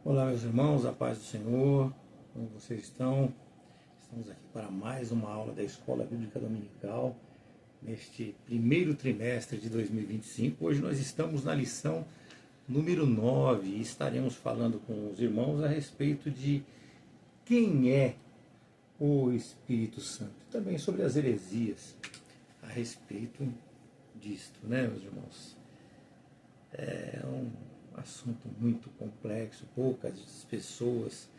Olá, meus irmãos, a paz do Senhor, como vocês estão? Estamos aqui para mais uma aula da Escola Bíblica Dominical, neste primeiro trimestre de 2025. Hoje nós estamos na lição número 9 e estaremos falando com os irmãos a respeito de quem é o Espírito Santo. Também sobre as heresias a respeito disto, né, meus irmãos? É um assunto muito complexo, poucas pessoas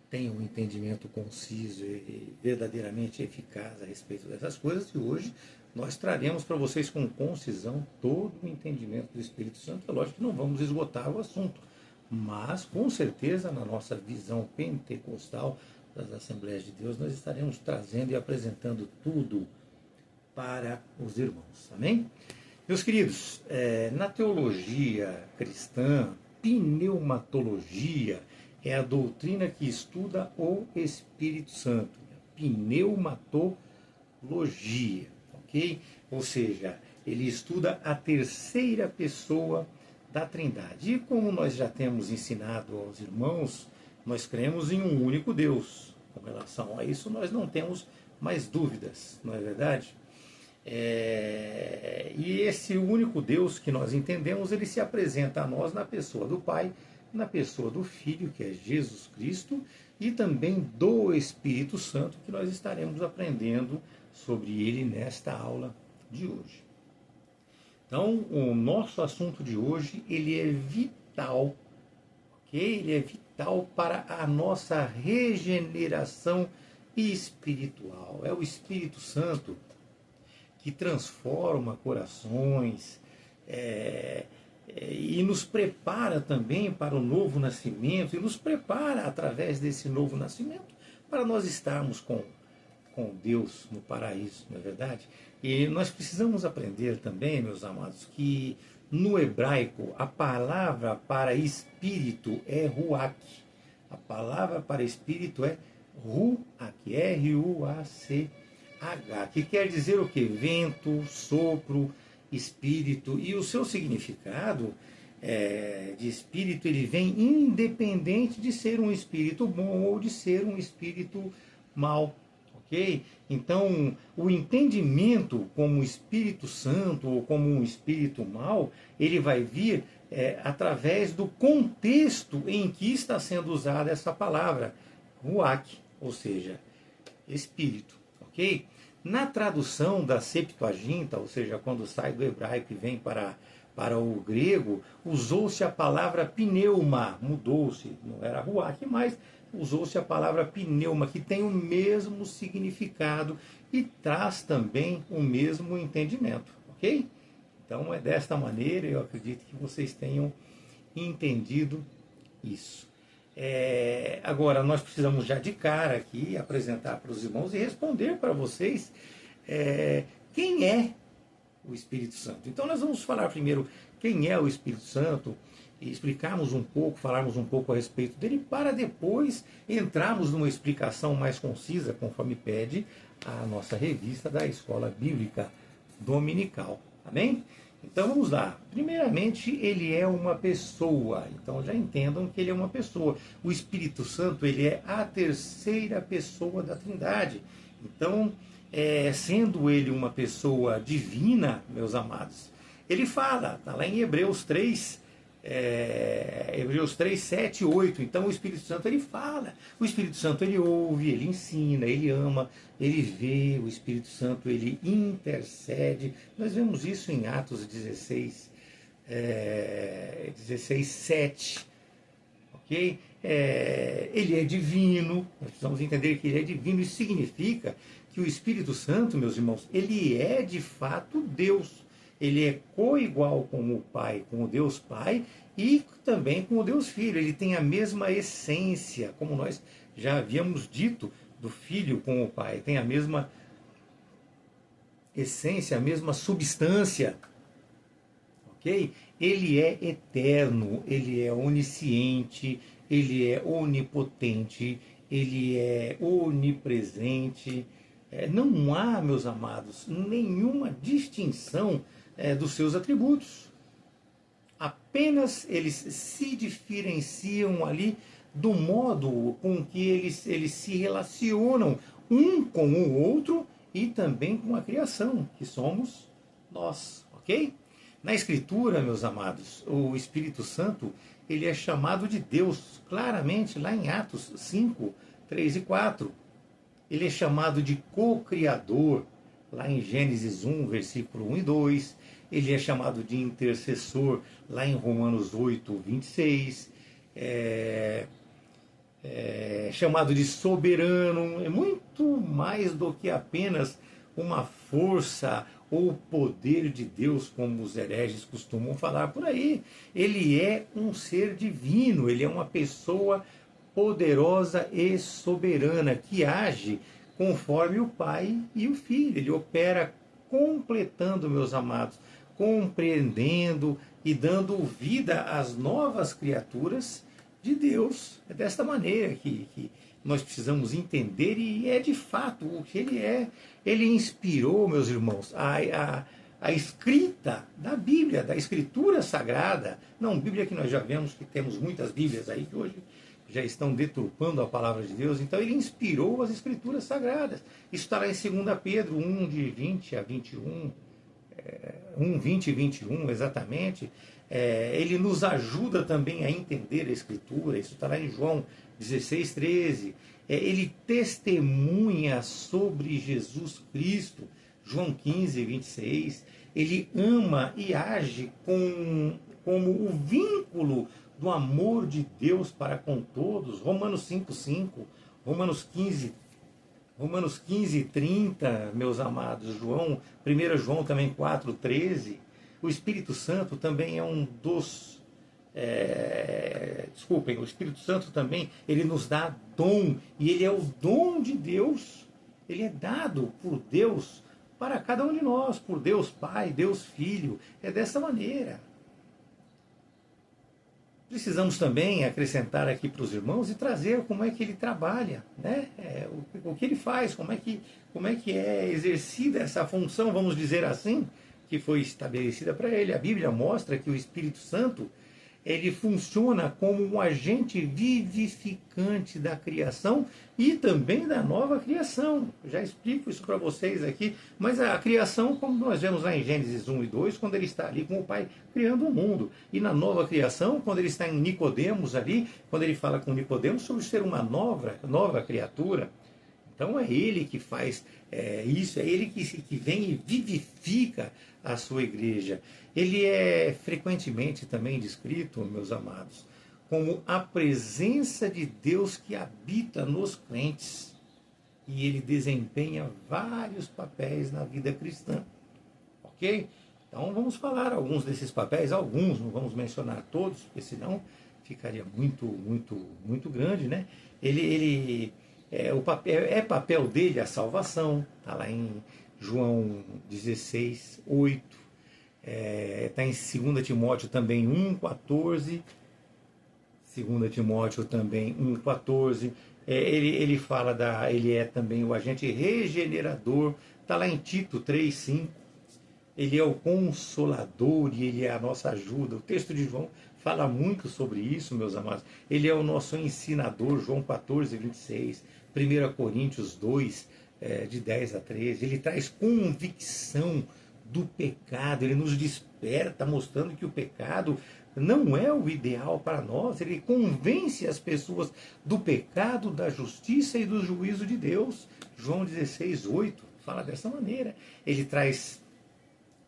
têm um entendimento conciso e verdadeiramente eficaz a respeito dessas coisas, e hoje nós traremos para vocês com concisão todo o entendimento do Espírito Santo. É lógico que não vamos esgotar o assunto, mas com certeza na nossa visão pentecostal das Assembleias de Deus nós estaremos trazendo e apresentando tudo para os irmãos, amém? Meus queridos, na teologia cristã, pneumatologia é a doutrina que estuda o Espírito Santo. Pneumatologia, ok? Ou seja, ele estuda a terceira pessoa da Trindade. E como nós já temos ensinado aos irmãos, nós cremos em um único Deus. Com relação a isso, nós não temos mais dúvidas, não é verdade? E esse único Deus que nós entendemos, ele se apresenta a nós na pessoa do Pai, na pessoa do Filho, que é Jesus Cristo, e também do Espírito Santo, que nós estaremos aprendendo sobre ele nesta aula de hoje. Então, o nosso assunto de hoje, ele é vital, ok? Ele é vital para a nossa regeneração espiritual. É o Espírito Santo que transforma corações e nos prepara também para o novo nascimento, e nos prepara através desse novo nascimento para nós estarmos com Deus no paraíso, não é verdade? E nós precisamos aprender também, meus amados, que no hebraico a palavra para espírito é ruach. A palavra para espírito é ruach, R-U-A-C. H, que quer dizer o que? Vento, sopro, espírito. E o seu significado de espírito, ele vem independente de ser um espírito bom ou de ser um espírito mau, ok? Então, o entendimento como Espírito Santo ou como um espírito mau, ele vai vir através do contexto em que está sendo usada essa palavra, ruach, ou seja, espírito. Okay? Na tradução da Septuaginta, ou seja, quando sai do hebraico e vem para o grego, usou-se a palavra pneuma, mudou-se, não era ruach, mas usou-se a palavra pneuma, que tem o mesmo significado e traz também o mesmo entendimento, ok? Então é desta maneira, eu acredito que vocês tenham entendido isso. Agora, nós precisamos já de cara aqui apresentar para os irmãos e responder para vocês quem é o Espírito Santo. Então, nós vamos falar primeiro quem é o Espírito Santo e explicarmos um pouco, falarmos um pouco a respeito dele, para depois entrarmos numa explicação mais concisa, conforme pede a nossa revista da Escola Bíblica Dominical. Amém? Então vamos lá. Primeiramente, ele é uma pessoa. Então já entendam que ele é uma pessoa. O Espírito Santo, ele é a terceira pessoa da Trindade. Então, sendo ele uma pessoa divina, meus amados, ele fala, está lá em Hebreus 3, Hebreus 3, 7 e 8. Então o Espírito Santo, ele fala. O Espírito Santo, ele ouve, ele ensina, ele ama, ele vê. O Espírito Santo, ele intercede. Nós vemos isso em Atos 16, 7. Ok? Ele é divino. Nós precisamos entender que ele é divino. Isso significa que o Espírito Santo, meus irmãos, ele é de fato Deus. Ele é coigual com o Pai, com o Deus Pai, e também com o Deus Filho. Ele tem a mesma essência, como nós já havíamos dito, do Filho com o Pai. Tem a mesma essência, a mesma substância. Ok? Ele é eterno, ele é onisciente, ele é onipotente, ele é onipresente. Não há, meus amados, nenhuma distinção dos seus atributos. Apenas eles se diferenciam ali do modo com que eles se relacionam um com o outro e também com a criação, que somos nós, ok? Na Escritura, meus amados, o Espírito Santo, ele é chamado de Deus, claramente lá em Atos 5, 3 e 4. Ele é chamado de co-criador, lá em Gênesis 1, versículo 1 e 2. Ele é chamado de intercessor, lá em Romanos 8, 26. Chamado de soberano. É muito mais do que apenas uma força ou poder de Deus, como os hereges costumam falar por aí. Ele é um ser divino, ele é uma pessoa poderosa e soberana, que age conforme o Pai e o Filho. Ele opera completando, meus amados, compreendendo e dando vida às novas criaturas de Deus. É desta maneira que nós precisamos entender, e é de fato o que ele é. Ele inspirou, meus irmãos, a escrita da Bíblia, da Escritura Sagrada. Não, Bíblia que nós já vemos que temos muitas Bíblias aí que hoje já estão deturpando a palavra de Deus. Então ele inspirou as Escrituras Sagradas. Isso está lá em 2 Pedro 1, de 20 a 21, 1, 20 e 21 exatamente. Ele nos ajuda também a entender a Escritura. Isso está lá em João 16, 13. Ele testemunha sobre Jesus Cristo, João 15, 26. Ele ama e age como o vínculo do amor de Deus para com todos, Romanos 5, 5, Romanos 15, 30, meus amados, 1 João também 4, 13. O Espírito Santo também é um dos... o Espírito Santo também, ele nos dá dom, e ele é o dom de Deus. Ele é dado por Deus para cada um de nós, por Deus Pai, Deus Filho. É dessa maneira. Precisamos também acrescentar aqui para os irmãos e trazer como é que ele trabalha, né? O que ele faz, como é que é exercida essa função, vamos dizer assim, que foi estabelecida para ele. A Bíblia mostra que o Espírito Santo, ele funciona como um agente vivificante da criação e também da nova criação. Eu já explico isso para vocês aqui, mas a criação, como nós vemos lá em Gênesis 1 e 2, quando ele está ali com o Pai criando o mundo. E na nova criação, quando ele está em Nicodemos ali, quando ele fala com Nicodemos sobre ser uma nova criatura. Então é ele que faz isso, é ele que vem e vivifica a sua igreja. Ele é frequentemente também descrito, meus amados, como a presença de Deus que habita nos crentes. E ele desempenha vários papéis na vida cristã. Ok? Então vamos falar alguns desses papéis, alguns, não vamos mencionar todos, porque senão ficaria muito grande, né? Papel dele a salvação, está lá em João 16, 8. Está em 2 Timóteo também 1,14. 2 Timóteo também 1,14. Ele fala ele é também o agente regenerador. Está lá em Tito 3, 5. Ele é o consolador e ele é a nossa ajuda. O texto de João fala muito sobre isso, meus amados. Ele é o nosso ensinador, João 14, 26. 1 Coríntios 2, de 10 a 13. Ele traz convicção do pecado, ele nos desperta, mostrando que o pecado não é o ideal para nós. Ele convence as pessoas do pecado, da justiça e do juízo de Deus. João 16, 8 fala dessa maneira. Ele traz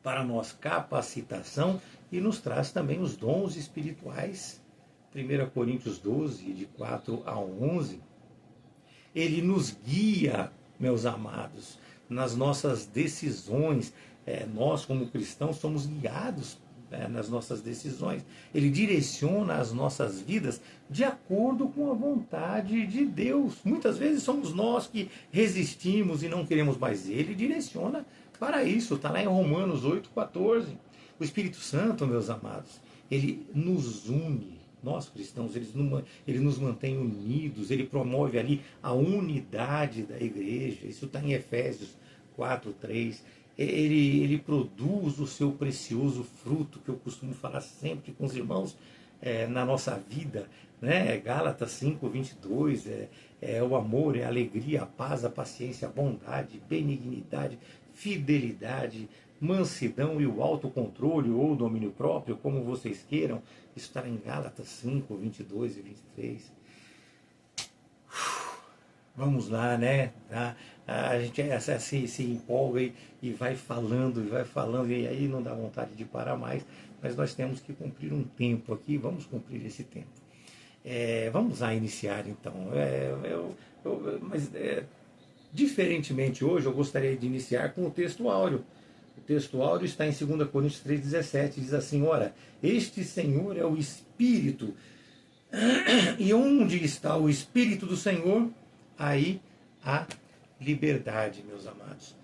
para nós capacitação e nos traz também os dons espirituais. 1 Coríntios 12, de 4 a 11. Ele nos guia, meus amados, nas nossas decisões. Nós, como cristãos, somos guiados nas nossas decisões. Ele direciona as nossas vidas de acordo com a vontade de Deus. Muitas vezes somos nós que resistimos e não queremos mais. Ele direciona para isso. Está lá em Romanos 8, 14. O Espírito Santo, meus amados, ele nos une. Nós cristãos, ele nos mantém unidos, ele promove ali a unidade da igreja. Isso está em Efésios 4, 3. ele produz o seu precioso fruto, que eu costumo falar sempre com os irmãos na nossa vida, né? Gálatas 5:22, é o amor, é a alegria, a paz, a paciência, a bondade, benignidade, fidelidade, mansidão e o autocontrole ou domínio próprio, como vocês queiram. Isso está em Gálatas 5:22 e 23. Vamos lá, né? A gente se empolga e vai falando, e aí não dá vontade de parar mais, mas nós temos que cumprir um tempo aqui, vamos cumprir esse tempo. Vamos lá iniciar então. Diferentemente hoje, eu gostaria de iniciar com o texto áureo. O texto áureo está em 2 Coríntios 3,17, diz assim: ora, este Senhor é o Espírito, e onde está o Espírito do Senhor, aí há liberdade, meus amados.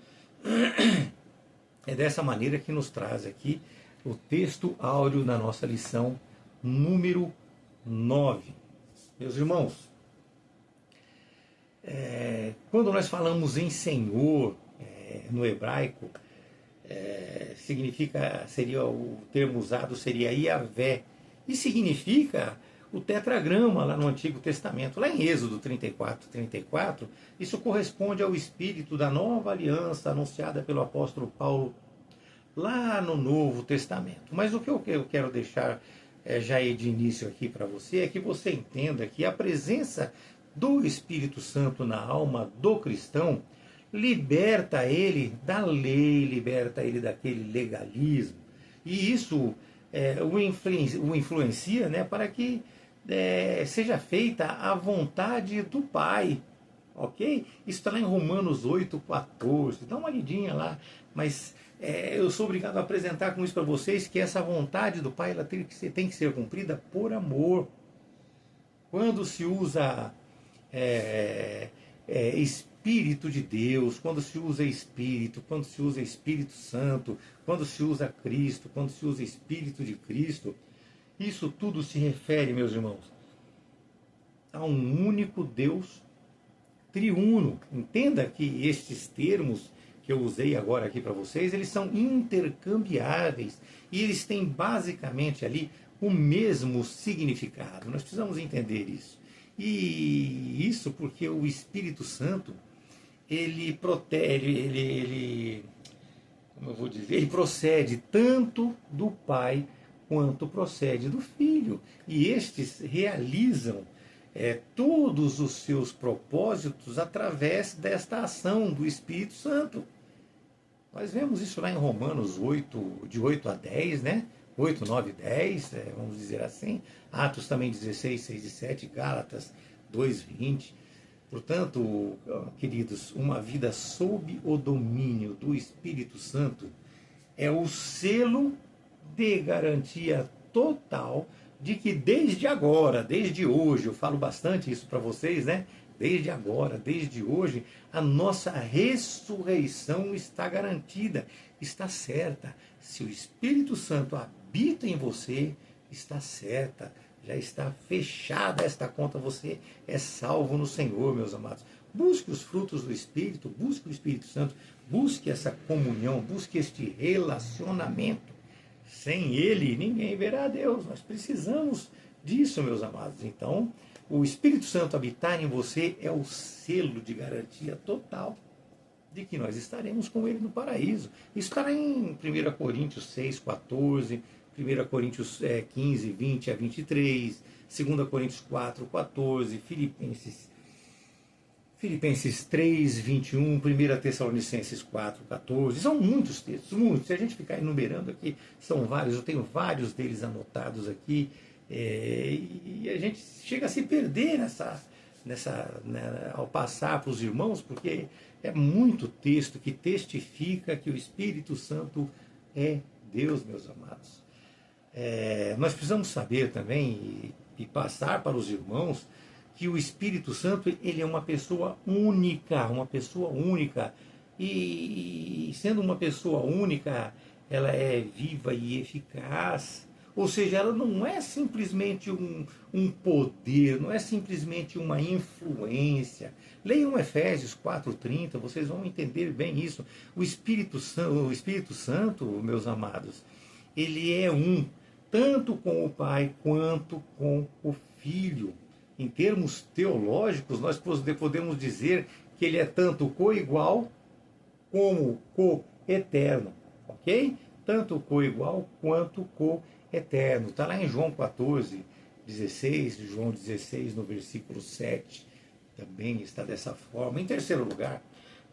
É dessa maneira que nos traz aqui o texto áureo da nossa lição número 9. Meus irmãos, quando nós falamos em Senhor, no hebraico, seria o termo usado seria Iavé, e significa o tetragrama lá no Antigo Testamento. Lá em Êxodo 34, isso corresponde ao espírito da nova aliança anunciada pelo apóstolo Paulo lá no Novo Testamento. Mas o que eu quero deixar já de início aqui para você é que você entenda que a presença do Espírito Santo na alma do cristão liberta ele da lei, liberta ele daquele legalismo. E isso o influencia, né, para que seja feita a vontade do Pai. Ok? Isso está lá em Romanos 8,14. Dá uma lidinha lá. Mas eu sou obrigado a apresentar com isso para vocês que essa vontade do Pai ela tem que ser cumprida por amor. Quando se usa Espírito de Deus, quando se usa Espírito, quando se usa Espírito Santo, quando se usa Cristo, quando se usa Espírito de Cristo, isso tudo se refere, meus irmãos, a um único Deus triuno. Entenda que estes termos que eu usei agora aqui para vocês, eles são intercambiáveis e eles têm basicamente ali o mesmo significado. Nós precisamos entender isso. E isso porque o Espírito Santo, ele protege, como eu vou dizer, ele procede tanto do Pai quanto procede do Filho. E estes realizam todos os seus propósitos através desta ação do Espírito Santo. Nós vemos isso lá em Romanos 8, de 8 a 10, né? 8, 9, 10, vamos dizer assim. Atos também 16, 6 e 7, Gálatas 2, 20. Portanto, queridos, uma vida sob o domínio do Espírito Santo é o selo de garantia total de que desde agora, desde hoje, eu falo bastante isso para vocês, né? Desde agora, desde hoje, a nossa ressurreição está garantida, está certa. Se o Espírito Santo habita em você, está certa, já está fechada esta conta, você é salvo no Senhor, meus amados. Busque os frutos do Espírito, busque o Espírito Santo, busque essa comunhão, busque este relacionamento. Sem ele, ninguém verá a Deus. Nós precisamos disso, meus amados. Então, o Espírito Santo habitar em você é o selo de garantia total de que nós estaremos com ele no paraíso. Isso está em 1 Coríntios 6, 14, 1 Coríntios 15, 20 a 23, 2 Coríntios 4, 14, Filipenses 3, 21, 1 Tessalonicenses 4, 14. São muitos textos, muitos. Se a gente ficar enumerando aqui, são vários. Eu tenho vários deles anotados aqui. E a gente chega a se perder ao passar para os irmãos, porque é muito texto que testifica que o Espírito Santo é Deus, meus amados. Nós precisamos saber também e passar para os irmãos que o Espírito Santo ele é uma pessoa única, e sendo uma pessoa única, ela é viva e eficaz. Ou seja, ela não é simplesmente um poder, não é simplesmente uma influência. Leiam Efésios 4:30, vocês vão entender bem isso. O Espírito Santo, meus amados, ele é um, tanto com o Pai quanto com o Filho. Em termos teológicos, nós podemos dizer que ele é tanto coigual como co-eterno, ok? Tanto coigual quanto co-eterno. Está lá em João 14:16, João 16, no versículo 7, também está dessa forma. Em terceiro lugar,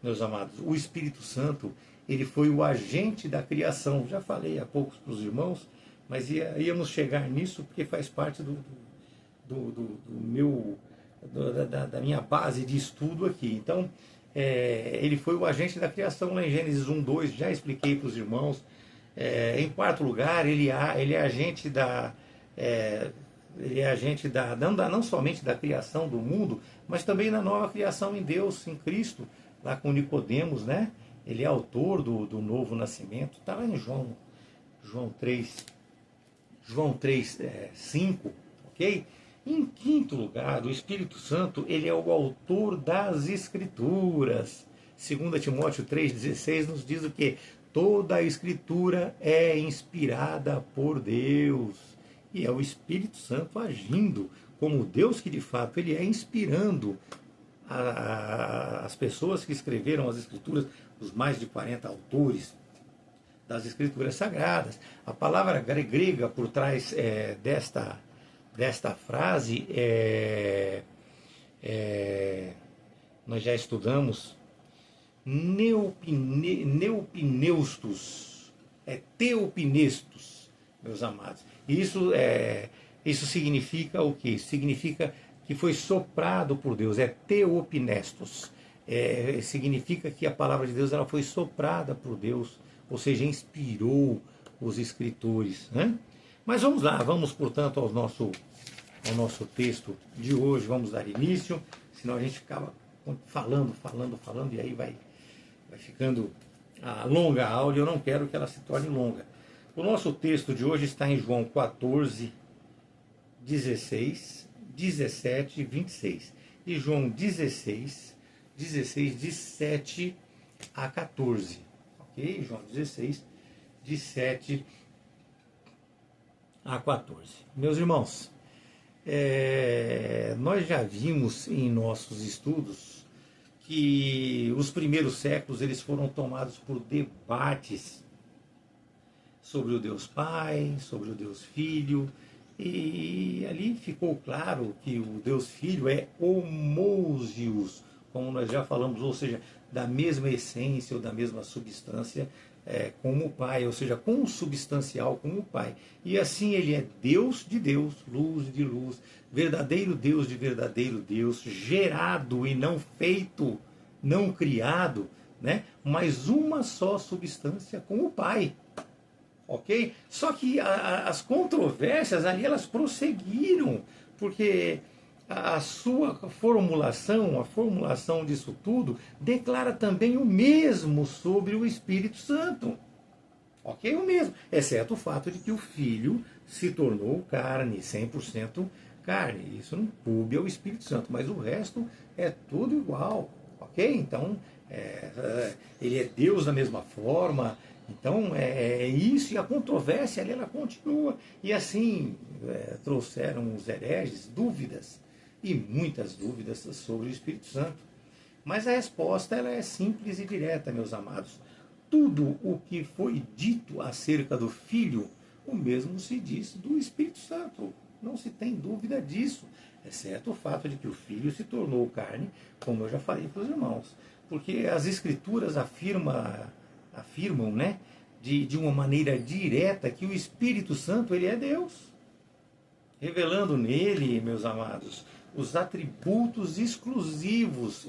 meus amados, o Espírito Santo, ele foi o agente da criação. Já falei há pouco para os irmãos, mas íamos chegar nisso porque faz parte da minha base de estudo aqui. Então, ele foi o agente da criação lá em Gênesis 1:2, já expliquei para os irmãos. Em quarto lugar, ele é agente não somente da criação do mundo, mas também da nova criação em Deus, em Cristo, lá com Nicodemos, né? Ele é autor do novo nascimento. Está lá em João 3:5, ok? Em quinto lugar, o Espírito Santo, ele é o autor das Escrituras. 2 Timóteo 3,16 nos diz o quê? Toda a Escritura é inspirada por Deus. E é o Espírito Santo agindo como Deus que de fato ele é, inspirando as pessoas que escreveram as Escrituras, os mais de 40 autores das Escrituras Sagradas. A palavra grega por trás desta frase, nós já estudamos, neupneustos, teopnestos, meus amados. Isso significa o quê? Significa que foi soprado por Deus, teopnestos. Significa que a palavra de Deus ela foi soprada por Deus, ou seja, inspirou os escritores, né? Mas vamos lá, vamos, portanto, ao nosso texto de hoje, vamos dar início, senão a gente acaba falando, e aí vai ficando longa a aula, e eu não quero que ela se torne longa. O nosso texto de hoje está em João 14:16, 17 e 26. E João 16, de 7 a 14. Ok? João 16, de 7 a 14. Meus irmãos, nós já vimos em nossos estudos que os primeiros séculos eles foram tomados por debates sobre o Deus Pai, sobre o Deus Filho, e ali ficou claro que o Deus Filho é homousios, como nós já falamos, ou seja, da mesma essência ou da mesma substância como o Pai, ou seja, consubstancial como o Pai. E assim ele é Deus de Deus, luz de luz, verdadeiro Deus de verdadeiro Deus, gerado e não feito, não criado, né? Mas uma só substância com o Pai. Ok? Só que as controvérsias ali elas prosseguiram, porque a sua formulação, a formulação disso tudo, declara também o mesmo sobre o Espírito Santo. Ok? O mesmo, exceto o fato de que o Filho se tornou carne, 100% carne. Isso não coube ao Espírito Santo, mas o resto é tudo igual. Ok? Então, ele é Deus da mesma forma. Então, é isso, e a controvérsia ali, ela continua. E assim, trouxeram os hereges dúvidas, e muitas dúvidas sobre o Espírito Santo. Mas a resposta ela é simples e direta, meus amados. Tudo o que foi dito acerca do Filho, o mesmo se diz do Espírito Santo. Não se tem dúvida disso, exceto o fato de que o Filho se tornou carne, como eu já falei para os irmãos. Porque as Escrituras afirmam, né, de uma maneira direta que o Espírito Santo ele é Deus, revelando nele, meus amados, os atributos exclusivos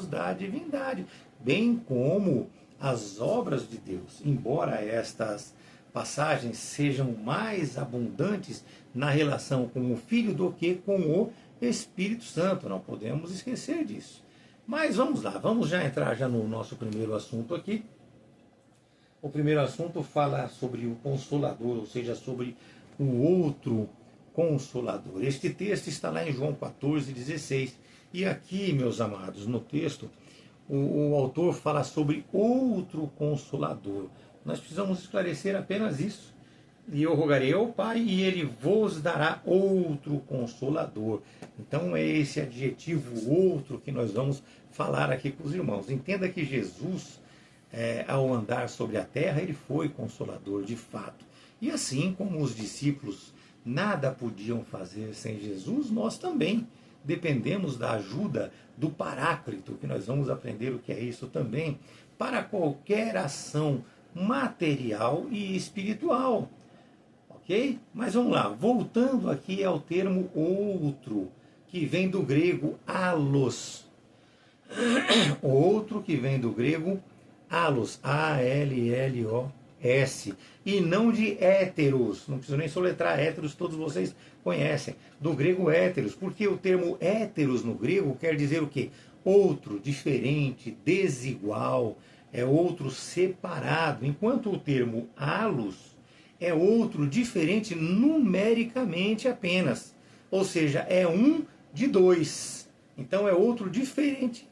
da divindade, bem como as obras de Deus, embora estas passagens sejam mais abundantes na relação com o Filho do que com o Espírito Santo, não podemos esquecer disso. Mas vamos lá, vamos já entrar no nosso primeiro assunto aqui. O primeiro assunto fala sobre o Consolador, ou seja, sobre o outro Consolador. Este texto está lá em João 14,16. E aqui, meus amados, no texto, o autor fala sobre outro Consolador. Nós precisamos esclarecer apenas isso. E eu rogarei ao Pai, e Ele vos dará outro Consolador. Então é esse adjetivo outro que nós vamos falar aqui com os irmãos. Entenda que Jesus, ao andar sobre a terra, Ele foi Consolador de fato. E assim como os discípulos nada podiam fazer sem Jesus, nós também dependemos da ajuda do Paráclito, que nós vamos aprender o que é isso também, para qualquer ação material e espiritual. Ok? Mas vamos lá, voltando aqui ao termo outro, que vem do grego allos. Outro que vem do grego allos, A-L-L-O-S, e não de héteros. Não preciso nem soletrar héteros, todos vocês conhecem. Do grego héteros, porque o termo héteros no grego quer dizer o quê? Outro, diferente, desigual, é outro separado. Enquanto o termo allos é outro diferente numericamente apenas. Ou seja, é um de dois. Então é outro diferente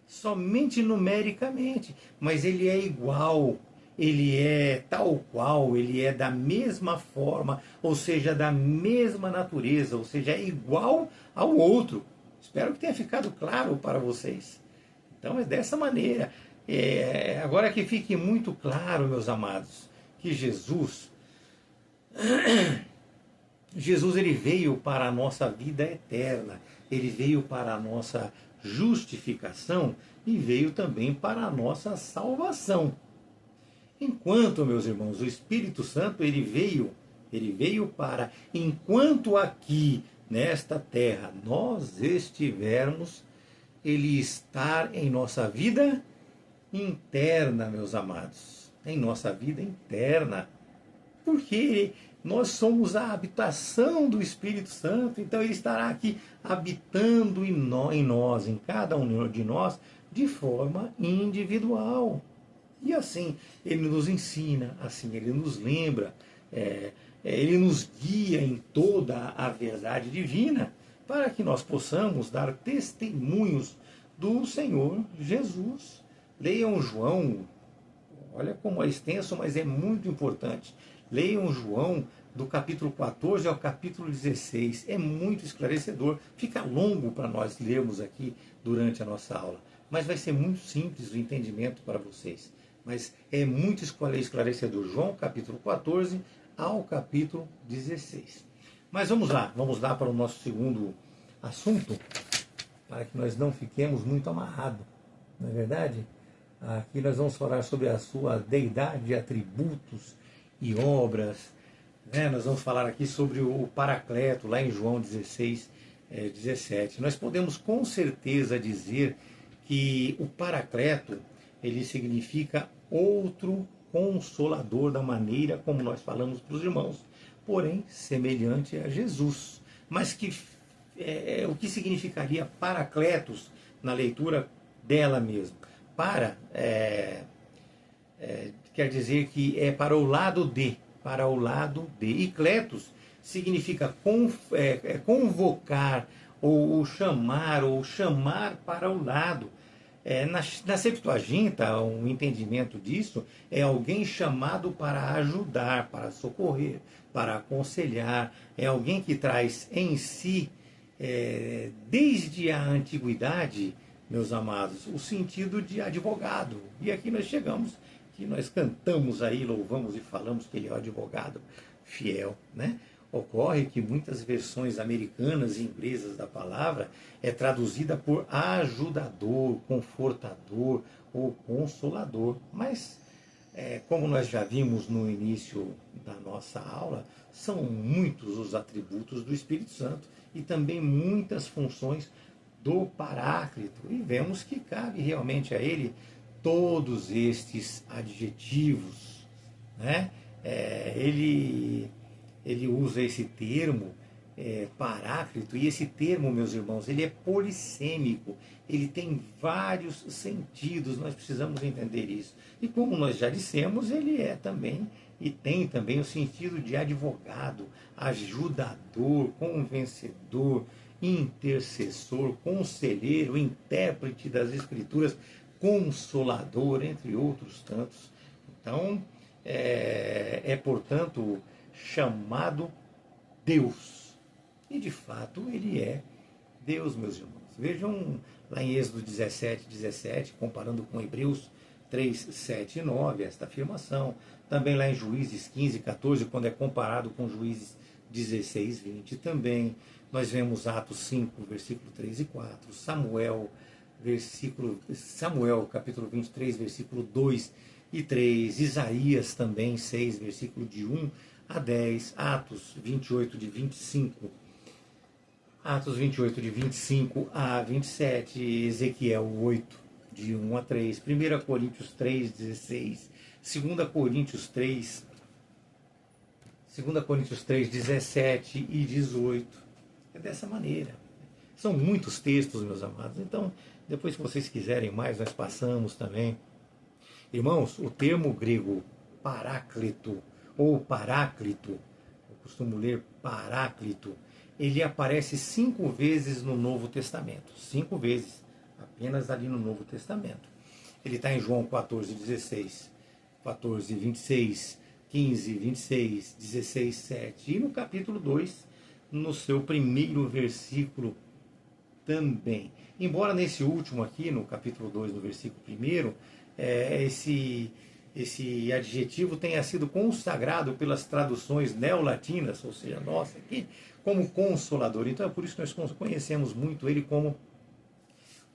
somente numericamente. Mas ele é igual, ele é tal qual, ele é da mesma forma, ou seja, da mesma natureza, ou seja, é igual ao outro. Espero que tenha ficado claro para vocês. Então é dessa maneira. Agora que fique muito claro, meus amados, que Jesus ele veio para a nossa vida eterna, ele veio para a nossa justificação e veio também para a nossa salvação. Enquanto, meus irmãos, o Espírito Santo ele veio para, enquanto aqui nesta terra nós estivermos, ele estar em nossa vida interna, meus amados, em nossa vida interna. Porque nós somos a habitação do Espírito Santo, então ele estará aqui habitando em nós, em cada um de nós, de forma individual. E assim ele nos ensina, assim ele nos lembra, ele nos guia em toda a verdade divina, para que nós possamos dar testemunhos do Senhor Jesus. Leiam João, olha como é extenso, mas é muito importante. Leiam João do capítulo 14 ao capítulo 16. É muito esclarecedor. Fica longo para nós lermos aqui durante a nossa aula. Mas vai ser muito simples o entendimento para vocês. Mas é muito esclarecedor. João capítulo 14 ao capítulo 16. Mas vamos lá para o nosso segundo assunto, para que nós não fiquemos muito amarrados. Não é verdade? Aqui nós vamos falar sobre a sua deidade, atributos e obras, né? Nós vamos falar aqui sobre o Paracleto, lá em João 16, 17. Nós podemos com certeza dizer que o Paracleto, ele significa outro consolador, da maneira como nós falamos para os irmãos, porém semelhante a Jesus. Mas o que significaria Paracletos na leitura dela mesmo? Quer dizer que é para o lado de. E kletos significa convocar, ou chamar para o lado. Na Septuaginta, um entendimento disso é alguém chamado para ajudar, para socorrer, para aconselhar. É alguém que traz em si, desde a antiguidade, meus amados, o sentido de advogado. E aqui nós chegamos, que nós cantamos aí, louvamos e falamos que ele é o advogado fiel, né? Ocorre que muitas versões americanas e inglesas da palavra é traduzida por ajudador, confortador ou consolador. Mas, como nós já vimos no início da nossa aula, são muitos os atributos do Espírito Santo e também muitas funções do Paráclito. E vemos que cabe realmente a ele todos estes adjetivos, né? Ele usa esse termo paráclito, e esse termo, meus irmãos, ele é polissêmico, ele tem vários sentidos, nós precisamos entender isso. E como nós já dissemos, ele é também, e tem também o sentido de advogado, ajudador, convencedor, intercessor, conselheiro, intérprete das Escrituras, consolador, entre outros tantos. Então, portanto, chamado Deus. E de fato ele é Deus, meus irmãos. Vejam lá em Êxodo 17, comparando com Hebreus 3, 7 e 9, esta afirmação. Também lá em Juízes 15, 14, quando é comparado com Juízes 16, 20 também. Nós vemos Atos 5, versículo 3 e 4. Samuel, capítulo 23, versículo 2 e 3. Isaías também, 6, versículo de 1 a 10. Atos 28, de 25. Atos 28, de 25 a 27, Ezequiel 8, de 1 a 3, 1 Coríntios 3, 16, 2 Coríntios 3, 17 e 18. É dessa maneira. São muitos textos, meus amados. Então, depois, se vocês quiserem mais, nós passamos também. Irmãos, o termo grego paráclito, ou paráclito, eu costumo ler paráclito, ele aparece 5 vezes no Novo Testamento. 5 vezes, apenas ali no Novo Testamento. Ele está em João 14, 16, 14, 26, 15, 26, 16, 7. E no capítulo 2, no seu primeiro versículo também. Embora nesse último aqui, no capítulo 2, no versículo 1, esse adjetivo tenha sido consagrado pelas traduções neolatinas, ou seja, nossa aqui, como consolador. Então é por isso que nós conhecemos muito ele como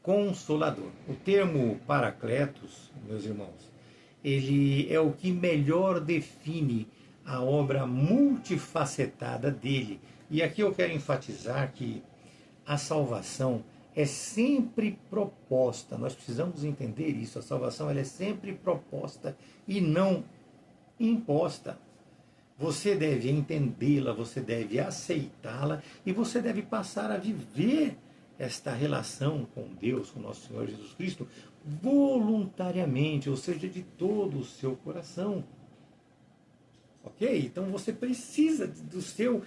consolador. O termo paracletos, meus irmãos, ele é o que melhor define a obra multifacetada dele. E aqui eu quero enfatizar que a salvação é sempre proposta. Nós precisamos entender isso. A salvação ela é sempre proposta e não imposta. Você deve entendê-la, você deve aceitá-la e você deve passar a viver esta relação com Deus, com nosso Senhor Jesus Cristo, voluntariamente, ou seja, de todo o seu coração. Ok? Então você precisa do seu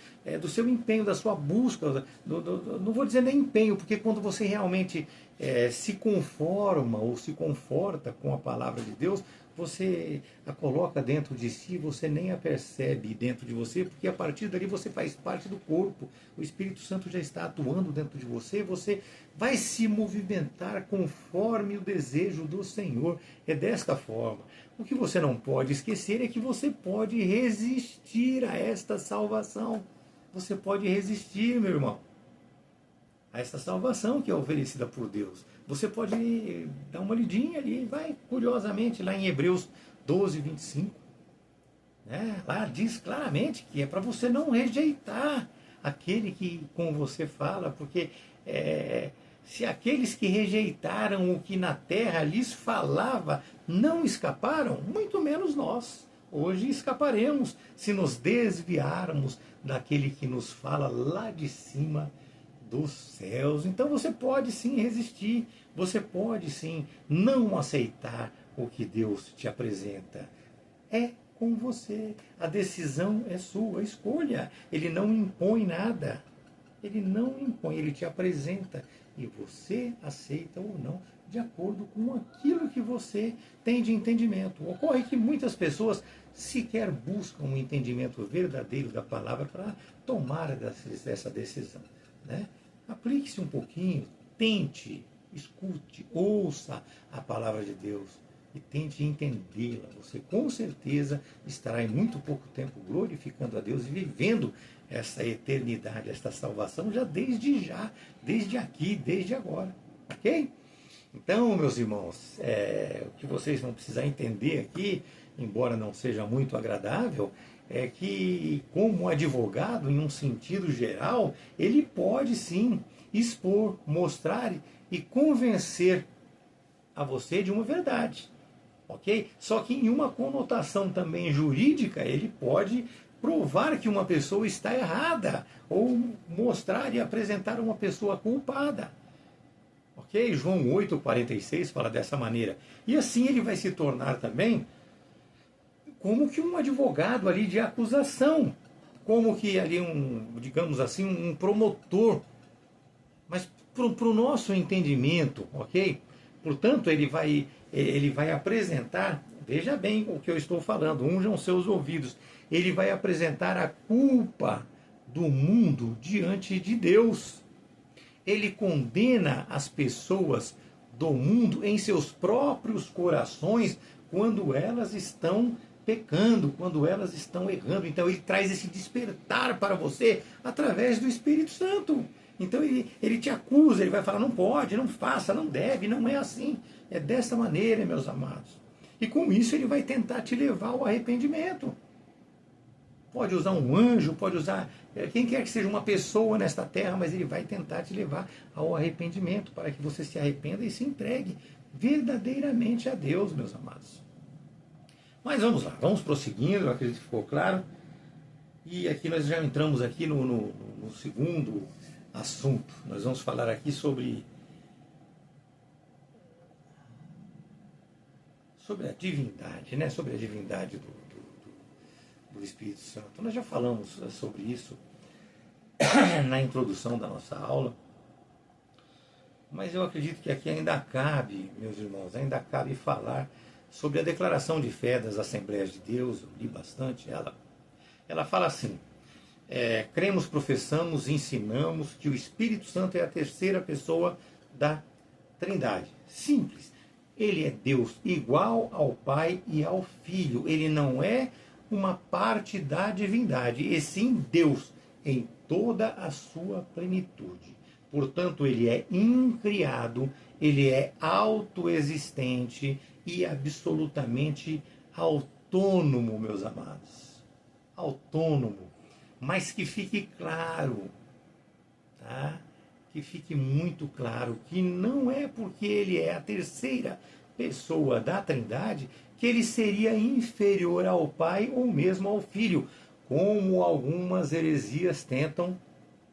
empenho, da sua busca. Não vou dizer nem empenho, porque quando você realmente se conforma ou se conforta com a palavra de Deus, você a coloca dentro de si, você nem a percebe dentro de você, porque a partir dali você faz parte do corpo. O Espírito Santo já está atuando dentro de você, você vai se movimentar conforme o desejo do Senhor. É desta forma. O que você não pode esquecer é que você pode resistir a esta salvação. Você pode resistir, meu irmão, a esta salvação que é oferecida por Deus. Você pode dar uma lidinha ali, vai curiosamente lá em Hebreus 12, 25. Né? Lá diz claramente que é para você não rejeitar aquele que com você fala, porque se aqueles que rejeitaram o que na terra lhes falava não escaparam, muito menos nós. Hoje escaparemos se nos desviarmos daquele que nos fala lá de cima dos céus. Então você pode sim resistir, você pode sim não aceitar o que Deus te apresenta. É com você, a decisão é sua, escolha. Ele não impõe nada, ele não impõe, ele te apresenta e você aceita ou não de acordo com aquilo que você tem de entendimento. Ocorre que muitas pessoas sequer buscam um entendimento verdadeiro da palavra para tomar essa decisão, né? Aplique-se um pouquinho, tente, escute, ouça a palavra de Deus e tente entendê-la. Você com certeza estará em muito pouco tempo glorificando a Deus e vivendo essa eternidade, esta salvação já, desde aqui, desde agora. Ok? Então, meus irmãos, o que vocês vão precisar entender aqui, embora não seja muito agradável, é que, como advogado, em um sentido geral, ele pode sim expor, mostrar e convencer a você de uma verdade. Ok? Só que em uma conotação também jurídica, ele pode provar que uma pessoa está errada, ou mostrar e apresentar uma pessoa culpada. Ok? João 8,46 fala dessa maneira. E assim ele vai se tornar também como que um advogado ali de acusação, como que ali digamos assim, um promotor, mas para o nosso entendimento, ok? Portanto, ele vai apresentar, veja bem o que eu estou falando, unjam seus ouvidos, ele vai apresentar a culpa do mundo diante de Deus. Ele condena as pessoas do mundo em seus próprios corações quando elas estão pecando, quando elas estão errando. Então ele traz esse despertar para você através do Espírito Santo. Então ele te acusa, ele vai falar, não pode, não faça, não deve, não é assim. É dessa maneira, meus amados. E com isso ele vai tentar te levar ao arrependimento. Pode usar um anjo, pode usar quem quer que seja uma pessoa nesta terra, mas ele vai tentar te levar ao arrependimento, para que você se arrependa e se entregue verdadeiramente a Deus, meus amados. Mas vamos lá, vamos prosseguindo, eu acredito que ficou claro. E aqui nós já entramos aqui no segundo assunto. Nós vamos falar aqui sobre a divindade, né? Sobre a divindade do Espírito Santo. Nós já falamos sobre isso na introdução da nossa aula, mas eu acredito que aqui ainda cabe, meus irmãos, ainda cabe falar sobre a declaração de fé das Assembleias de Deus. Eu li bastante ela. Ela fala assim: cremos, professamos, ensinamos que o Espírito Santo é a terceira pessoa da Trindade. Simples. Ele é Deus igual ao Pai e ao Filho. Ele não é uma parte da divindade, e sim Deus em toda a sua plenitude. Portanto, ele é incriado, ele é autoexistente e absolutamente autônomo, meus amados. Autônomo. Mas que fique claro, tá? Que fique muito claro que não é porque ele é a terceira pessoa da Trindade que ele seria inferior ao Pai ou mesmo ao Filho, como algumas heresias tentam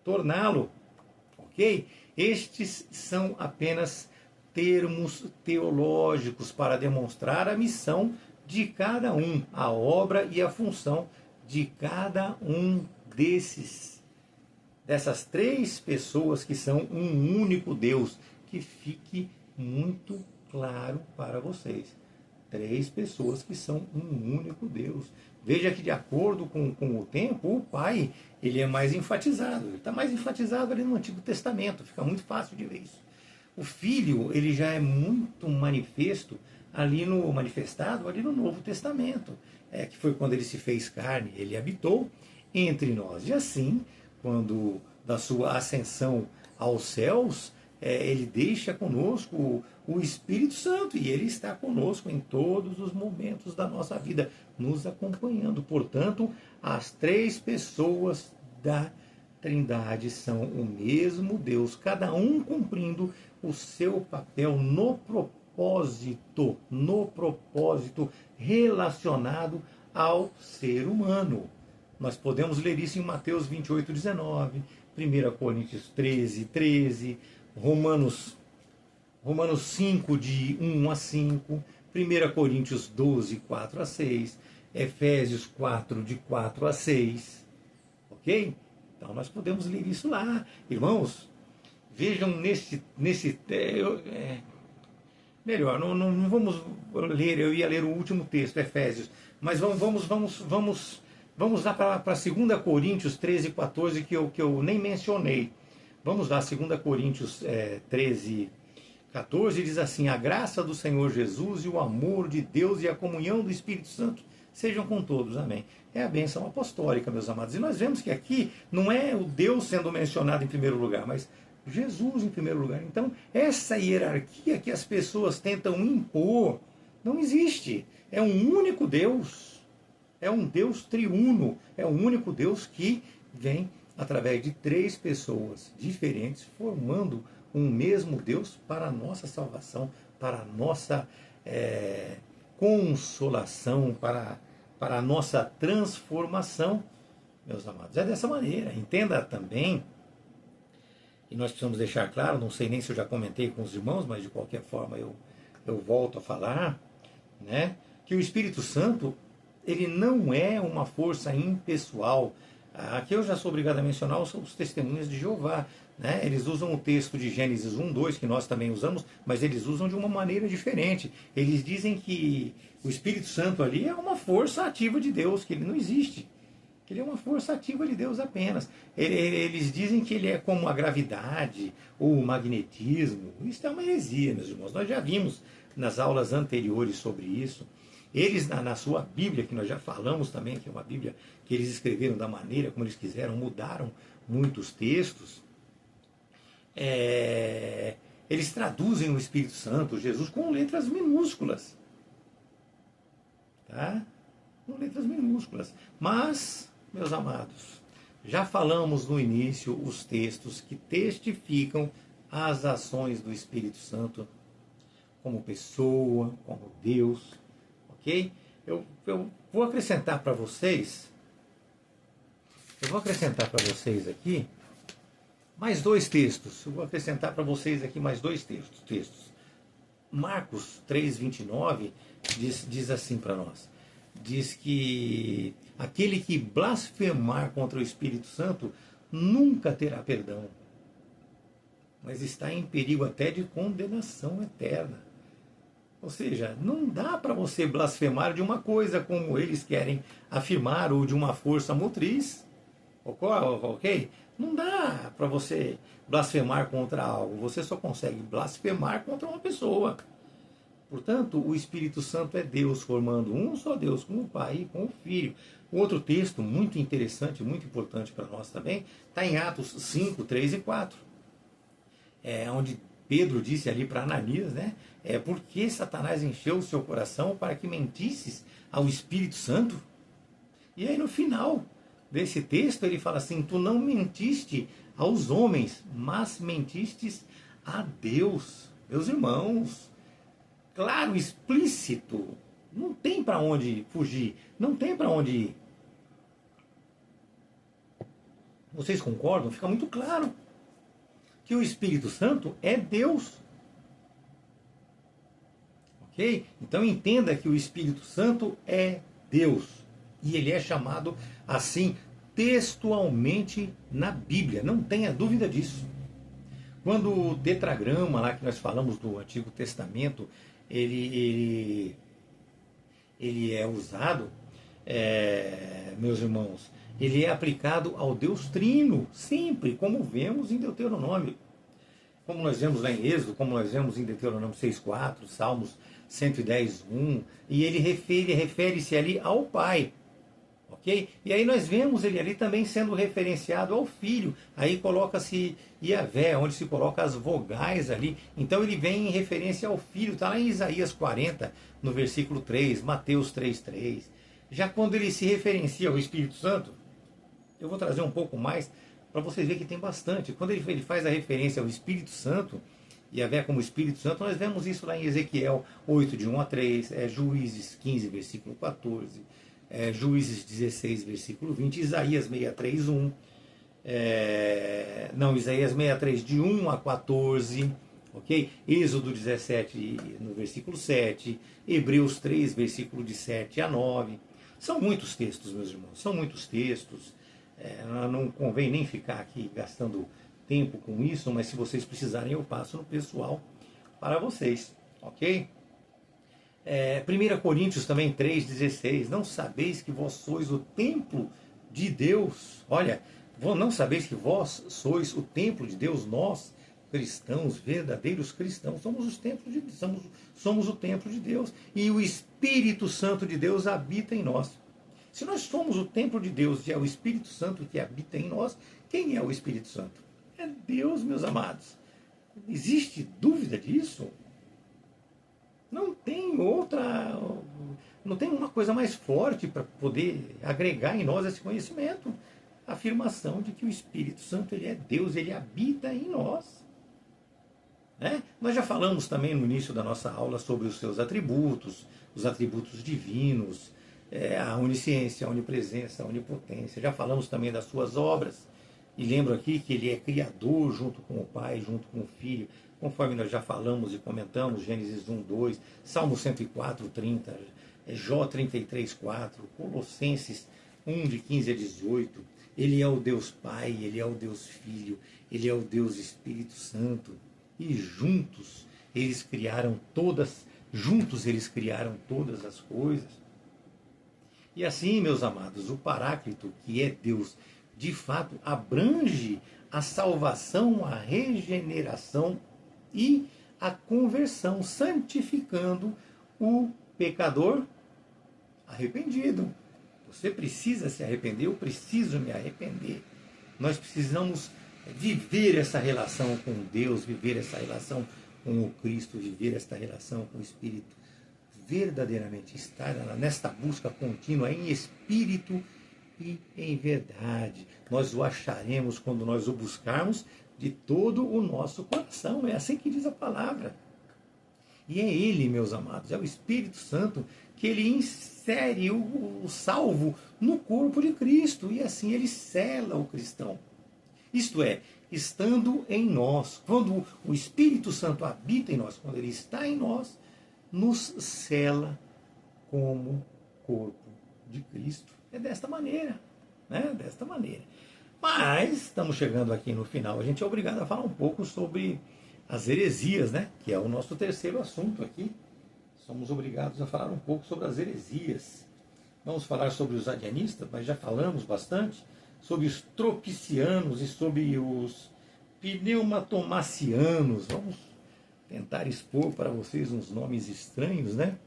torná-lo. Ok? Estes são apenas termos teológicos para demonstrar a missão de cada um, a obra e a função de cada um dessas três pessoas que são um único Deus. Que fique muito claro para vocês. Três pessoas que são um único Deus. Veja que de acordo com o tempo, o Pai ele é mais enfatizado. Ele está mais enfatizado ali no Antigo Testamento. Fica muito fácil de ver isso. O Filho ele já é muito manifestado ali no Novo Testamento. Que foi quando ele se fez carne, ele habitou entre nós. E assim, quando da sua ascensão aos céus, ele deixa conosco o Espírito Santo, e ele está conosco em todos os momentos da nossa vida, nos acompanhando. Portanto, as três pessoas da Trindade são o mesmo Deus, cada um cumprindo o seu papel no propósito relacionado ao ser humano. Nós podemos ler isso em Mateus 28:19, 1 Coríntios 13:13, Romanos 5, de 1 a 5, 1 Coríntios 12, 4 a 6, Efésios 4, de 4 a 6. Ok? Então nós podemos ler isso lá. Irmãos, vejam melhor, não vamos ler, eu ia ler o último texto, Efésios, mas vamos lá para 2 Coríntios 13, 14, que eu nem mencionei. Vamos lá, 2 Coríntios 13, 14, diz assim: a graça do Senhor Jesus e o amor de Deus e a comunhão do Espírito Santo sejam com todos. Amém. É a bênção apostólica, meus amados. E nós vemos que aqui não é o Deus sendo mencionado em primeiro lugar, mas Jesus em primeiro lugar. Então, essa hierarquia que as pessoas tentam impor não existe. É um único Deus. É um Deus triuno. É um único Deus que vem através de três pessoas diferentes, formando um mesmo Deus para a nossa salvação, para a nossa consolação, para a nossa transformação. meus amados. É dessa maneira. Entenda também, e nós precisamos deixar claro, não sei nem se eu já comentei com os irmãos, mas de qualquer forma eu volto a falar, né, que o Espírito Santo, ele não é uma força impessoal. Aqui eu já sou obrigado a mencionar os testemunhas de Jeová. Né? Eles usam o texto de Gênesis 1:2, que nós também usamos, mas eles usam de uma maneira diferente. Eles dizem que o Espírito Santo ali é uma força ativa de Deus, que ele não existe. Que ele é uma força ativa de Deus apenas. Eles dizem que ele é como a gravidade ou o magnetismo. Isso é uma heresia, meus irmãos. Nós já vimos nas aulas anteriores sobre isso. Eles, na sua Bíblia, que nós já falamos também, que é uma Bíblia que eles escreveram da maneira como eles quiseram, mudaram muitos textos. Eles traduzem o Espírito Santo, Jesus, com letras minúsculas. Tá? Com letras minúsculas. Mas, meus amados, já falamos no início os textos que testificam as ações do Espírito Santo como pessoa, como Deus. Ok? Eu vou acrescentar para vocês, aqui mais dois textos. Eu vou acrescentar para vocês aqui mais dois textos. Marcos 3:29 diz assim para nós. Diz que aquele que blasfemar contra o Espírito Santo nunca terá perdão, mas está em perigo até de condenação eterna. Ou seja, não dá para você blasfemar de uma coisa como eles querem afirmar, ou de uma força motriz, ok? Não dá para você blasfemar contra algo, você só consegue blasfemar contra uma pessoa. Portanto, o Espírito Santo é Deus, formando um só Deus, com o Pai e com o Filho. O outro texto muito interessante, muito importante para nós também, está em Atos 5, 3 e 4. Onde Pedro disse ali para Ananias, né? Porque Satanás encheu o seu coração para que mentisses ao Espírito Santo? E aí no final desse texto ele fala assim, tu não mentiste aos homens, mas mentistes a Deus. Meus irmãos, claro, explícito, não tem para onde fugir, não tem para onde ir. Vocês concordam? Fica muito claro que o Espírito Santo é Deus. Ok? Então entenda que o Espírito Santo é Deus. E ele é chamado assim textualmente na Bíblia. Não tenha dúvida disso. Quando o tetragrama, lá que nós falamos do Antigo Testamento, ele é usado, meus irmãos, ele é aplicado ao Deus Trino, sempre, como vemos em Deuteronômio. Como nós vemos lá em Êxodo, como nós vemos em Deuteronômio 6:4, Salmos 110:1, e ele refere-se ali ao Pai. Ok? E aí nós vemos ele ali também sendo referenciado ao Filho. Aí coloca-se Iavé, onde se coloca as vogais ali. Então ele vem em referência ao Filho. Está lá em Isaías 40, no versículo 3, Mateus 3:3. Já quando ele se referencia ao Espírito Santo, eu vou trazer um pouco mais para vocês verem que tem bastante. Quando ele faz a referência ao Espírito Santo, Iavé como Espírito Santo, nós vemos isso lá em Ezequiel 8, de 1 a 3, Juízes 15, versículo 14, Juízes 16, versículo 20, Isaías 63:1, Isaías 63, de 1 a 14, ok? Êxodo 17, no versículo 7, Hebreus 3, versículo de 7 a 9. São muitos textos, meus irmãos, são muitos textos. Não convém nem ficar aqui gastando tempo com isso, mas se vocês precisarem eu passo no pessoal para vocês, ok? 1 Coríntios também 3,16, não sabeis que vós sois o templo de Deus? Olha, não sabeis que vós sois o templo de Deus? Nós, cristãos, verdadeiros cristãos, somos o templo de Deus, e o Espírito Santo de Deus habita em nós. Se nós somos o templo de Deus e é o Espírito Santo que habita em nós, quem é o Espírito Santo? É Deus, meus amados. Existe dúvida disso? Não tem uma coisa mais forte para poder agregar em nós esse conhecimento. A afirmação de que o Espírito Santo ele é Deus, ele habita em nós. Nós já falamos também no início da nossa aula sobre os seus atributos, os atributos divinos. a onisciência, a onipresença, a onipotência. Já falamos também das suas obras. E lembro aqui que ele é criador junto com o Pai, junto com o Filho, conforme nós já falamos e comentamos, Gênesis 1, 2, Salmo 104, 30, Jó 33, 4, Colossenses 1, de 15 a 18. Ele é o Deus Pai, ele é o Deus Filho, ele é o Deus Espírito Santo. E juntos eles criaram todas as coisas. E assim, meus amados, o Paráclito, que é Deus, de fato, abrange a salvação, a regeneração e a conversão, santificando o pecador arrependido. Você precisa se arrepender, eu preciso me arrepender. Nós precisamos viver essa relação com Deus, viver essa relação com o Cristo, viver esta relação com o Espírito. Verdadeiramente estar nesta busca contínua em espírito e em verdade. Nós o acharemos quando nós o buscarmos de todo o nosso coração. É assim que diz a palavra. E é Ele, meus amados, é o Espírito Santo que ele insere o salvo no corpo de Cristo. E assim ele sela o cristão. Isto é, estando em nós. Quando o Espírito Santo habita em nós, quando ele está em nós, nos sela como corpo de Cristo. É desta maneira, né? Desta maneira. Mas estamos chegando aqui no final. A gente é obrigado a falar um pouco sobre as heresias, né? Que é o nosso terceiro assunto aqui. Somos obrigados a falar um pouco sobre as heresias. Vamos falar sobre os adianistas, mas já falamos bastante sobre os tropicianos e sobre os pneumatomacianos. Vamos tentar expor para vocês uns nomes estranhos, né?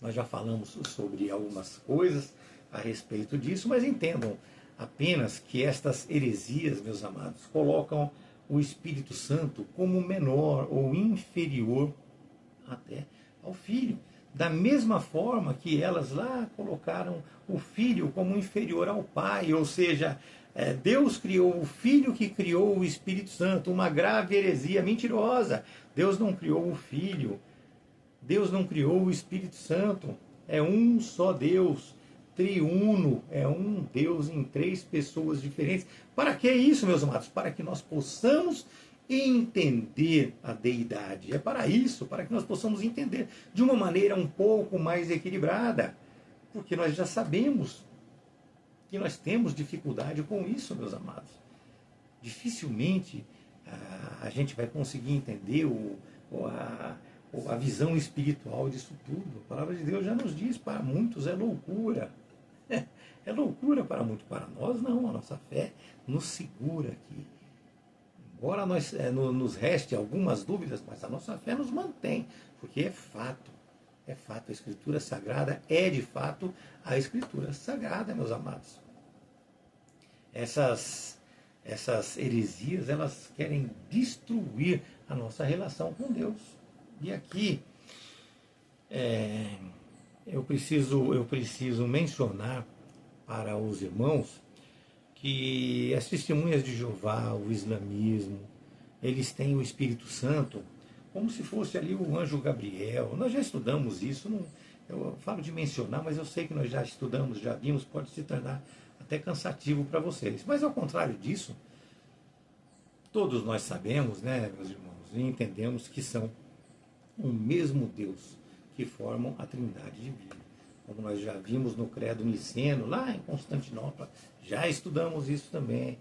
Nós já falamos sobre algumas coisas a respeito disso, mas entendam apenas que estas heresias, meus amados, colocam o Espírito Santo como menor ou inferior até ao Filho. Da mesma forma que elas lá colocaram o Filho como inferior ao Pai, ou seja, Deus criou o Filho que criou o Espírito Santo, uma grave heresia mentirosa. Deus não criou o Filho, Deus não criou o Espírito Santo, é um só Deus, triuno, é um Deus em três pessoas diferentes. Para que isso, meus amados? Para que nós possamos entender a deidade. É para isso, para que nós possamos entender de uma maneira um pouco mais equilibrada, porque nós já sabemos que nós temos dificuldade com isso, meus amados. Dificilmente a gente vai conseguir entender a visão espiritual disso tudo. A palavra de Deus já nos diz, para muitos é loucura. É loucura para muitos, para nós não. A nossa fé nos segura aqui. Embora nos reste algumas dúvidas, mas a nossa fé nos mantém, porque é fato. É fato, a Escritura Sagrada é de fato a Escritura Sagrada, meus amados. Essas heresias, elas querem destruir a nossa relação com Deus. E aqui eu preciso mencionar para os irmãos que as testemunhas de Jeová, o islamismo, eles têm o Espírito Santo como se fosse ali o anjo Gabriel. Nós já estudamos isso, eu falo de mencionar, mas eu sei que nós já estudamos, já vimos, pode se tornar até cansativo para vocês. Mas ao contrário disso, todos nós sabemos, né, meus irmãos, e entendemos que são o mesmo Deus que formam a Trindade Divina. Como nós já vimos no Credo Niceno, lá em Constantinopla, já estudamos isso também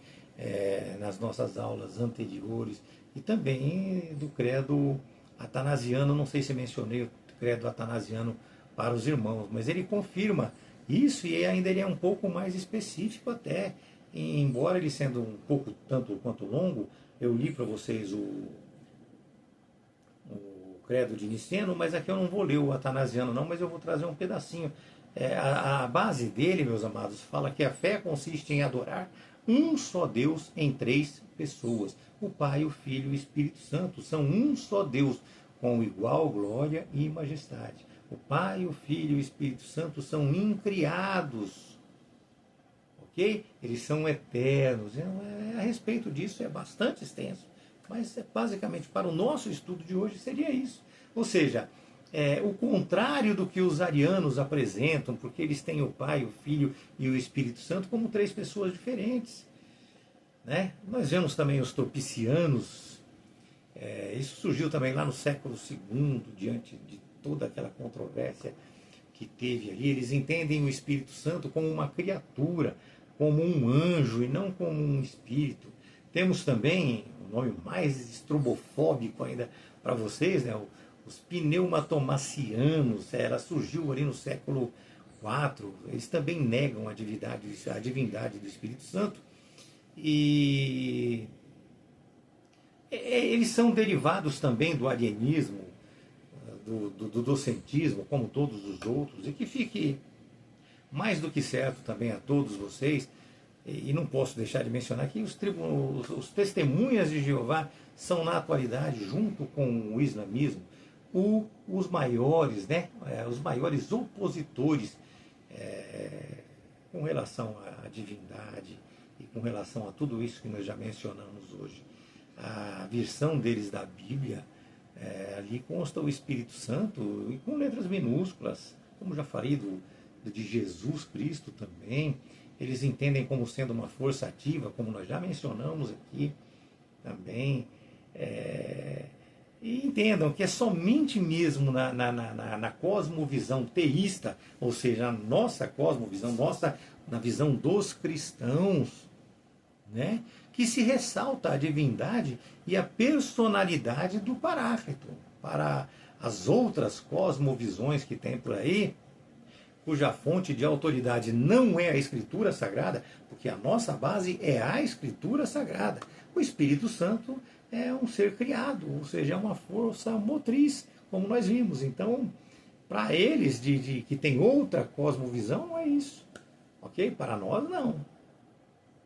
nas nossas aulas anteriores, e também do Credo Atanasiano. Não sei se mencionei o Credo Atanasiano para os irmãos, mas ele confirma isso, e ainda ele é um pouco mais específico até, embora ele sendo um pouco tanto quanto longo. Eu li para vocês o Credo de Niceno, mas aqui eu não vou ler o Atanasiano não, mas eu vou trazer um pedacinho. A base dele, meus amados, fala que a fé consiste em adorar um só Deus em três pessoas. O Pai, o Filho e o Espírito Santo são um só Deus, com igual glória e majestade. O Pai, o Filho e o Espírito Santo são incriados. Ok? Eles são eternos. A respeito disso é bastante extenso. Mas basicamente para o nosso estudo de hoje seria isso. Ou seja, o contrário do que os arianos apresentam, porque eles têm o Pai, o Filho e o Espírito Santo como três pessoas diferentes. Né? Nós vemos também os tropicianos, isso surgiu também lá no século II, diante de toda aquela controvérsia que teve ali. Eles entendem o Espírito Santo como uma criatura, como um anjo e não como um espírito. Temos também o nome mais estrobofóbico ainda para vocês, né? Os pneumatomacianos. Ela surgiu ali no século IV. Eles também negam a divindade do Espírito Santo. E eles são derivados também do arianismo, do docentismo, como todos os outros, e que fique mais do que certo também a todos vocês, e não posso deixar de mencionar que os testemunhas de Jeová são na atualidade, junto com o islamismo, os maiores, né, os maiores opositores com relação à divindade e com relação a tudo isso que nós já mencionamos hoje. A versão deles da Bíblia, ali consta o Espírito Santo e com letras minúsculas, como já falei de Jesus Cristo também. Eles entendem como sendo uma força ativa, como nós já mencionamos aqui também. E entendam que é somente mesmo na cosmovisão teísta, ou seja, na nossa cosmovisão, na visão dos cristãos, né, que se ressalta a divindade e a personalidade do Paráclito. Para as outras cosmovisões que tem por aí, cuja fonte de autoridade não é a Escritura Sagrada, porque a nossa base é a Escritura Sagrada. O Espírito Santo é um ser criado, ou seja, é uma força motriz, como nós vimos. Então, para eles que tem outra cosmovisão, não é isso. Ok? Para nós, não.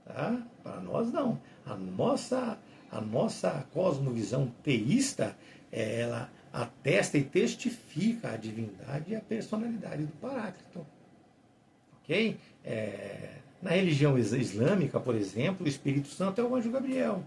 Tá? Para nós, não. A nossa cosmovisão teísta, ela atesta e testifica a divindade e a personalidade do Paráclito. Ok? Na religião islâmica, por exemplo, o Espírito Santo é o anjo Gabriel.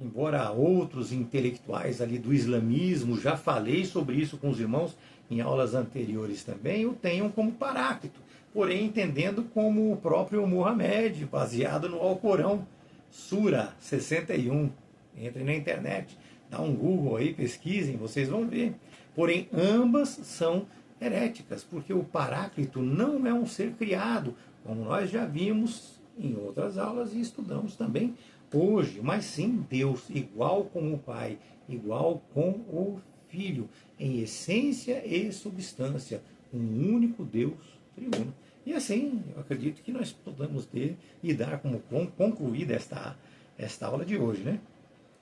Embora outros intelectuais ali do islamismo, já falei sobre isso com os irmãos em aulas anteriores também, o tenham como Paráclito, porém entendendo como o próprio Muhammad, baseado no Alcorão, Sura 61. Entrem na internet, dá um Google aí, pesquisem, vocês vão ver. Porém, ambas são heréticas, porque o Paráclito não é um ser criado, como nós já vimos em outras aulas e estudamos também hoje, mas sim Deus, igual com o Pai, igual com o Filho, em essência e substância, um único Deus triuno. E assim, eu acredito que nós podemos ter e dar como concluída esta aula de hoje, né?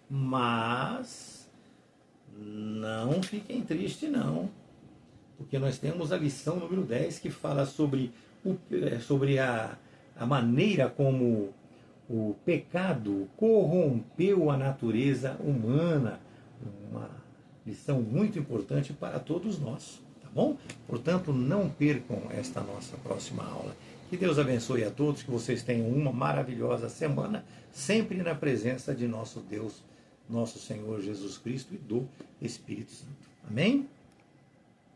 Mas não fiquem tristes, não, porque nós temos a lição número 10 que fala sobre a maneira como o pecado corrompeu a natureza humana. Uma lição muito importante para todos nós, tá bom? Portanto, não percam esta nossa próxima aula. Que Deus abençoe a todos, que vocês tenham uma maravilhosa semana, sempre na presença de nosso Deus, nosso Senhor Jesus Cristo e do Espírito Santo. Amém?